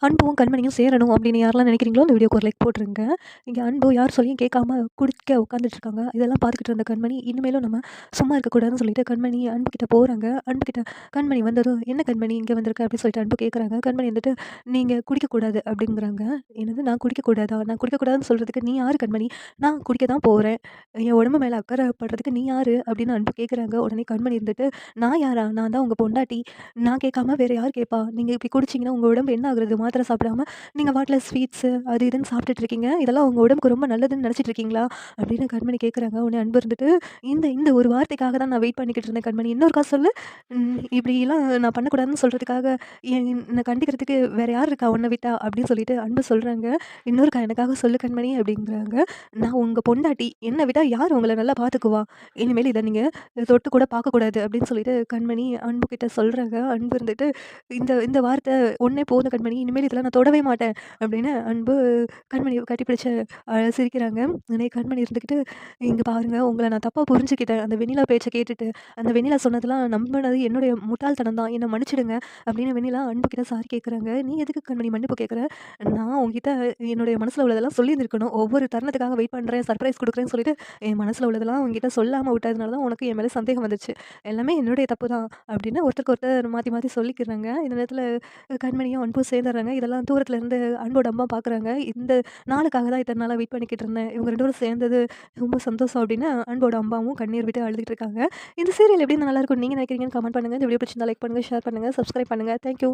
அன்பும் கண்மணியும் சேரணும் அப்படின்னு யாரெல்லாம் நினைக்கிறீங்களோ அந்த வீடியோக்கு ஒரு லைக் போட்டுருங்க. இங்க அன்பு யார் சொல்லியும் கேட்காம குடிக்க உட்காந்துட்டு இருக்காங்க. இதெல்லாம் பார்த்துக்கிட்டு இருந்த கண்மணி, இனிமேலும் நம்ம சும்மா இருக்கக்கூடாதுன்னு சொல்லிட்டு கண்மணி அன்புகிட்ட போறாங்க. அன்புகிட்ட கண்மணி வந்ததும், "என்ன கண்மணி இங்க வந்திருக்க?" அப்படின்னு சொல்லிட்டு அன்பு கேட்குறாங்க. கண்மணி வந்துட்டு, "நீங்க குடிக்கக்கூடாது" அப்படிங்கிறாங்க. "என்னது நான் குடிக்கக்கூடாதா? நான் குடிக்கக்கூடாதுன்னு சொல்றதுக்கு நீ யாரு கண்மணி? நான் குடிக்க தான் போறேன். என் உடம்பு மேல அக்கறை படுறதுக்கு நீ யாரு?" அப்படின்னு அன்பு கேட்குறாங்க. உடனே கண்மணி இருந்துட்டு, "நான் யாரா? நான் தான் உங்க பொண்டாட்டி. நான் கேட்காம வேற யார் கேட்பா? நீங்க இப்படி குடிச்சீங்கன்னா உங்க உடம்பு என்ன ஆகுறது? மாத்திரை சாப்பிடாம நீங்க பாட்டுல ஸ்வீட்ஸு அது இதுன்னு சாப்பிட்டுட்டு இருக்கீங்க. இதெல்லாம் உங்க உடம்புக்கு ரொம்ப நல்லதுன்னு நினைச்சிட்டு இருக்கீங்களா?" அப்படின்னு கண்மணி கேட்குறாங்க. உடனே அன்பு இருந்துட்டு, இந்த இந்த ஒரு வார்த்தைக்காக தான் நான் வெயிட் பண்ணிக்கிட்டு இருந்தேன் கண்மணி. இன்னொருக்கா சொல்லு. இப்படிலாம் நான் பண்ணக்கூடாதுன்னு சொல்றதுக்காக என்ன கண்டிக்கிறதுக்கு வேற யார் இருக்கா உன்ன விட்டா? அப்படின்னு சொல்லிட்டு அன்பு சொல்றாங்க. "இன்னொருக்கா எனக்காக சொல்லு கண்மணி" அப்படிங்கிறாங்க. "நான் உங்க பொண்டாட்டி. என்ன விட்டா யார் உங்கள நல்லா பார்த்துக்குவா? இனிமேல் இத நீங்க தொட்டு கூட பார்க்கக்கூடாது" அப்படின்னு சொல்லிட்டு கண்மணி அன்புகிட்ட சொல்றாங்க. அன்பு இருந்துட்டு, இந்த இந்த வார்த்தை ஒண்ணே போதும் கண்மணி. இனிமேல் இதெல்லாம் நான் தொடவே மாட்டேன் அப்படின்னு அன்பு கண்மணிய கட்டிப்பிடிச்சு சிரிக்கிறாங்க. உடனே கண்மணி இருந்துகிட்டு, "இங்க பாருங்க உங்கள நான் தப்பா புரிஞ்சுக்கிட்டேன். அந்த வெண்ணிலா பேச்ச கேட்டுட்டு. அந்த வெண்ணிலா சொன்னதெல்லாம் நம்புனது என்னுடைய முட்டாள்தனம் தான். என்ன மன்னிச்சுடுங்க" அப்படின்னு வெண்ணிலா அன்புகிட்ட சாரி கேட்குறாங்க. "நீ எதுக்கு கண்மணி மன்னிப்பு கேட்குற? நான் உன்கிட்ட என்னுடைய மனசுல உள்ளதெல்லாம் சொல்லியிருந்திருக்கணும். ஒவ்வொரு தருணத்துக்காக வெயிட் பண்றேன், சர்ப்ரைஸ் குடுக்குறேன்னு சொல்லிட்டு என் மனசுல உள்ளதெல்லாம் உன்கிட்ட சொல்லாம விட்டதுனால தான் உனக்கு என் மேல சந்தேகம் வந்துச்சு. எல்லாமே என்னுடைய தப்பு தான்" அப்படின்னு ஒருத்தருக்கு ஒருத்தர் மாத்தி மாத்தி சொல்லிக்கிறாங்க. இந்த நேரத்துல கண்மணியும் அன்பும் சேர்ந்துர்றாங்க. இதெல்லாம் தூரத்துல இருந்து அன்போட அம்மா பார்க்குறாங்க. இந்த நாளுக்காக தான் இத்தன நாளா வெயிட் பண்ணிக்கிட்டு இருந்தேன். இவங்க 2 பேரும் சேர்ந்தது ரொம்ப சந்தோஷம் அப்படின்னு அன்போட அம்மாவும் கண்ணீர் விட்டு அழுதுட்டு இருக்காங்க. இந்த சீரியல் எப்படி நல்லாருக்கும்னு நீங்க நினைக்கிறீங்கன்னு கமெண்ட் பண்ணுங்க. இந்த வீடியோ பிடிச்சிருந்தா லைக் பண்ணுங்க, ஷேர் பண்ணுங்க, சப்ஸ்கிரைப் பண்ணுங்க. Thank you.